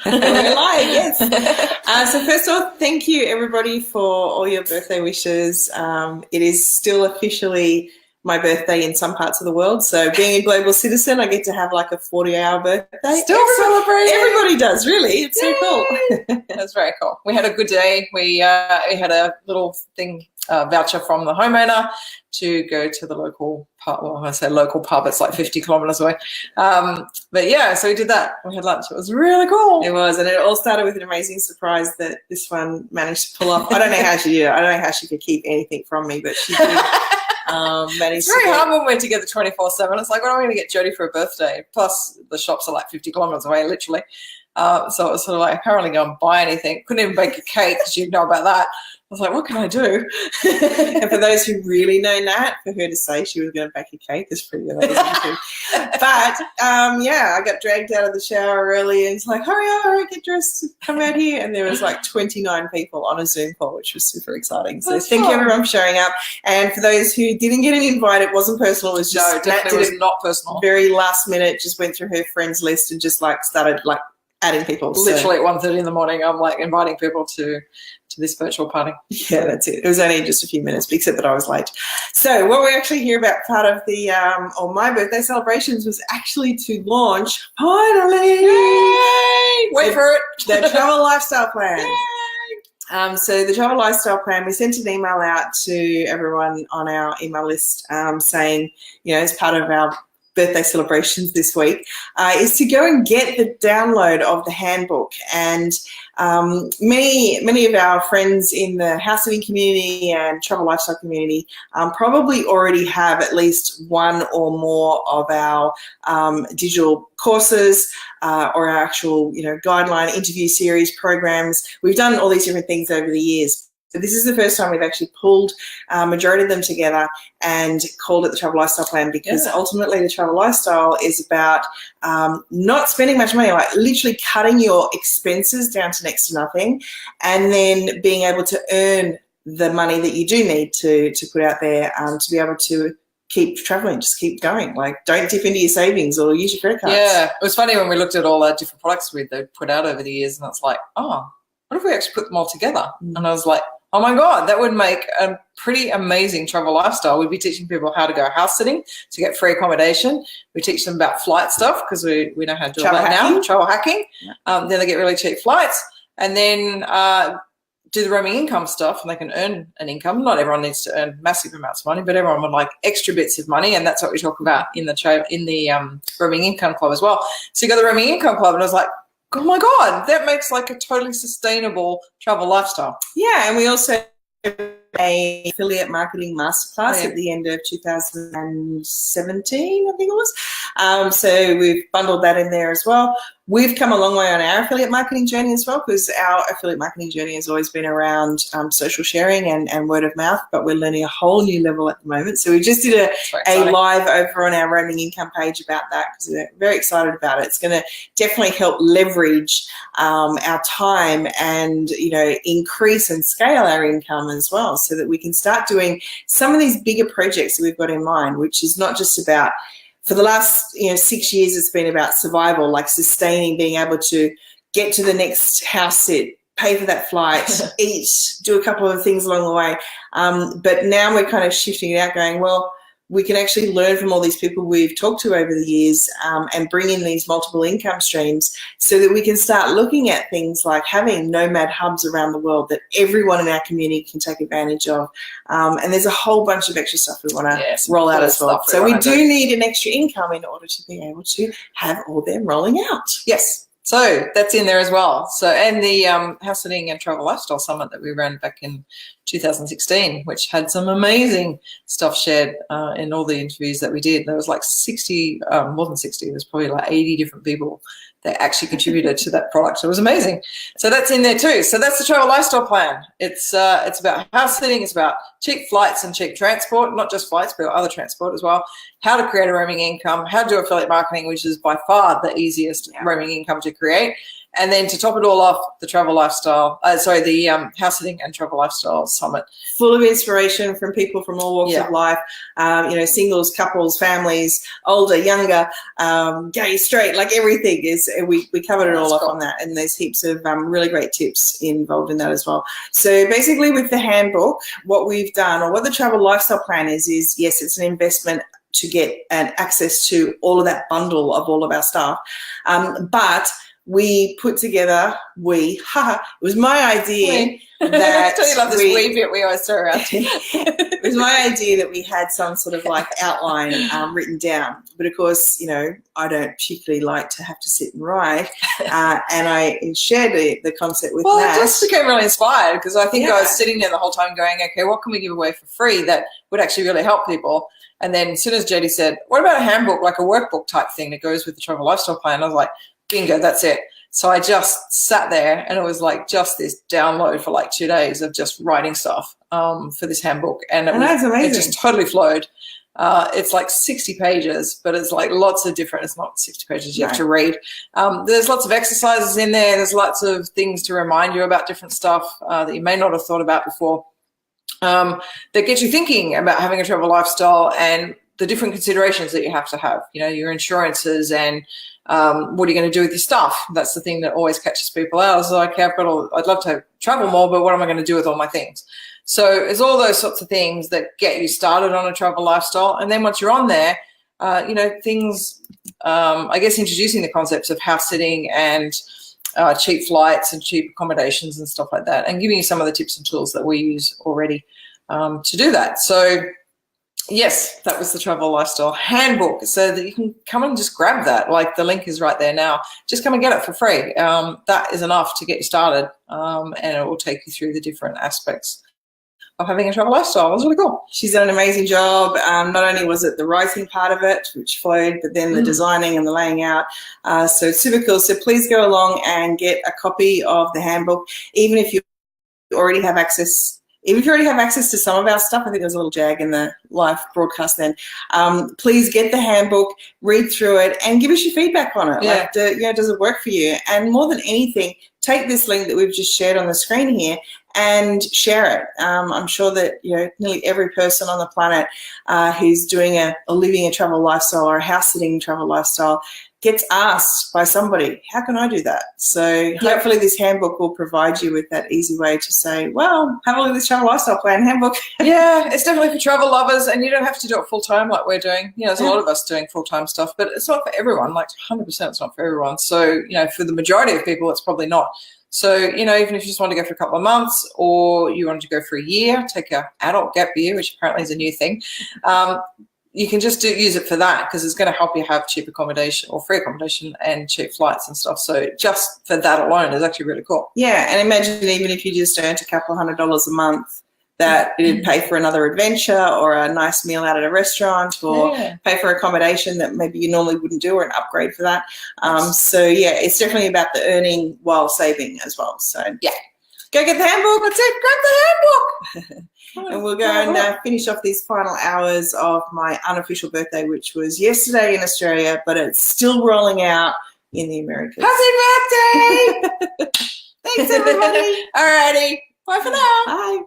We're lying, yes. So first off, thank you everybody for all your birthday wishes. It is still officially my birthday in some parts of the world. So being a global citizen, I get to have like a 40-hour birthday. Still celebrating. Everybody does, really. It's so cool. That's very cool. We had a good day. We had a little thing, voucher from the homeowner to go to the local pub. Well, when I say local pub, it's like 50 kilometres away. But yeah, so we did that. We had lunch. It was really cool. It was, and it all started with an amazing surprise that this one managed to pull off. I don't know how she did it. I don't know how she could keep anything from me, but she did. It's very hard when we're together 24/7. It's like, what am I going to get Jodie for a birthday? Plus, the shops are like 50 kilometres away, literally. So it was sort of like, I can't really go and buy anything. Couldn't even bake a cake because you'd know about that. I was like, what can I do? And for those who really know Nat, for her to say she was going to bake a cake is pretty amazing too. But, I got dragged out of the shower early and it's like, hurry up, get dressed, come out here. And there was like 29 people on a Zoom call, which was super exciting. So thank you everyone for showing up. And for those who didn't get an invite, it wasn't personal. It was just, Nat did it not personal. Very last minute, just went through her friends list and just like started like adding people. Literally at 1:30 in the morning, I'm like inviting people to this virtual party. Yeah, that's it. It was only just a few minutes, except that I was late. So what we actually hear about part of the my birthday celebrations was actually to launch, finally, yay! Wait for it, the travel lifestyle plan. So the travel lifestyle plan, we sent an email out to everyone on our email list saying, as part of our birthday celebrations this week, is to go and get the download of the handbook. And many of our friends in the house sitting community and travel lifestyle community probably already have at least one or more of our digital courses or our actual guideline interview series programs. We've done all these different things over the years. So this is the first time we've actually pulled a majority of them together and called it the Travel Lifestyle Plan, because ultimately the travel lifestyle is about not spending much money, like literally cutting your expenses down to next to nothing, and then being able to earn the money that you do need to put out there to be able to keep traveling, just keep going. Like, don't dip into your savings or use your credit cards. Yeah, it was funny when we looked at all our different products they'd put out over the years, and it's like, what if we actually put them all together? And I was like, oh my God, that would make a pretty amazing travel lifestyle. We'd be teaching people how to go house sitting to get free accommodation. We teach them about flight stuff because we know how to do all that now, travel hacking. Yeah. Then they get really cheap flights, and then do the roaming income stuff, and they can earn an income. Not everyone needs to earn massive amounts of money, but everyone would like extra bits of money, and that's what we talk about in the roaming income club as well. So you got the roaming income club, and I was like, oh my God, that makes like a totally sustainable travel lifestyle. Yeah, and we also have a affiliate marketing masterclass at the end of 2017, I think it was. So we've bundled that in there as well. We've come a long way on our affiliate marketing journey as well, because our affiliate marketing journey has always been around social sharing and word of mouth, but we're learning a whole new level at the moment. So we just did a live over on our roaming income page about that, because we're very excited about it. It's going to definitely help leverage our time and, increase and scale our income as well, so that we can start doing some of these bigger projects that we've got in mind, which is not just about, for the last 6 years, it's been about survival, like sustaining, being able to get to the next house sit, pay for that flight, eat, do a couple of things along the way. But now we're kind of shifting it out, going, well, we can actually learn from all these people we've talked to over the years and bring in these multiple income streams, so that we can start looking at things like having nomad hubs around the world that everyone in our community can take advantage of. And there's a whole bunch of extra stuff we want to roll out as well. So we do need an extra income in order to be able to have all them rolling out. Yes. So that's in there as well. So, and the house sitting and travel lifestyle summit that we ran back in 2016, which had some amazing stuff shared in all the interviews that we did. There was like 60, more than 60. There's probably like 80 different people that actually contributed to that product. It was amazing. So that's in there too. So that's the travel lifestyle plan. It's about house sitting. It's about cheap flights and cheap transport, not just flights, but other transport as well. How to create a roaming income, how to do affiliate marketing, which is by far the easiest roaming income to create. And then to top it all off, the house sitting and travel lifestyle summit. Full of inspiration from people from all walks of life, singles, couples, families, older, younger, gay, straight, like everything is. We covered it all off on that, and there's heaps of really great tips involved in that as well. So basically, with the handbook, what we've done, or what the travel lifestyle plan is yes, it's an investment to get access to all of that bundle of all of our stuff, but we put together, it was my idea that you love this wee bit we always throw around. It was my idea that we had some sort of like outline written down. But of course, I don't particularly like to have to sit and write. And I shared the concept with Nat. I just became really inspired because I think I was sitting there the whole time going, okay, what can we give away for free that would actually really help people? And then as soon as Jodie said, what about a handbook, like a workbook type thing that goes with the travel lifestyle plan? I was like, bingo, that's it. So I just sat there and it was like just this download for like 2 days of just writing stuff for this handbook. And that's amazing. It just totally flowed. It's like 60 pages, but it's like lots of different, it's not 60 pages you have to read. There's lots of exercises in there. There's lots of things to remind you about different stuff that you may not have thought about before that get you thinking about having a travel lifestyle and the different considerations that you have to have, your insurances and what are you going to do with your stuff? That's the thing that always catches people out. It's like, I'd love to travel more, but what am I going to do with all my things? So it's all those sorts of things that get you started on a travel lifestyle. And then once you're on there, things, I guess, introducing the concepts of house sitting and cheap flights and cheap accommodations and stuff like that, and giving you some of the tips and tools that we use already to do that. So yes, that was the travel lifestyle handbook, so that you can come and just grab that. Like the link is right there now. Just come and get it for free. That is enough to get you started, and it will take you through the different aspects of having a travel lifestyle. It was really cool. She's done an amazing job. Not only was it the writing part of it, which flowed, but then the designing and the laying out. So it's super cool. So please go along and get a copy of the handbook, even if you already have access. Even if you already have access to some of our stuff, I think there's a little jag in the live broadcast then, please get the handbook, read through it, and give us your feedback on it. Yeah. Like, does it work for you? And more than anything, take this link that we've just shared on the screen here and share it. I'm sure that nearly every person on the planet who's doing living a travel lifestyle or a house sitting travel lifestyle gets asked by somebody, how can I do that? So hopefully this handbook will provide you with that easy way to say, well, have a look at this travel lifestyle plan handbook. Yeah, it's definitely for travel lovers, and you don't have to do it full time like we're doing. There's a lot of us doing full time stuff, but it's not for everyone. Like 100% it's not for everyone. So, for the majority of people, it's probably not. So, even if you just want to go for a couple of months, or you want to go for a year, take an adult gap year, which apparently is a new thing, you can just use it for that, because it's going to help you have cheap accommodation or free accommodation and cheap flights and stuff. So just for that alone is actually really cool. Yeah, and imagine even if you just earned a couple $100 a month, that it'd pay for another adventure or a nice meal out at a restaurant, or pay for accommodation that maybe you normally wouldn't do, or an upgrade for that. So yeah, it's definitely about the earning while saving as well. So yeah, go get the handbook. That's it. Grab the handbook. And we'll go and finish off these final hours of my unofficial birthday, which was yesterday in Australia, but it's still rolling out in the Americas. Happy birthday! Thanks, everybody. Alrighty. Bye for now. Bye.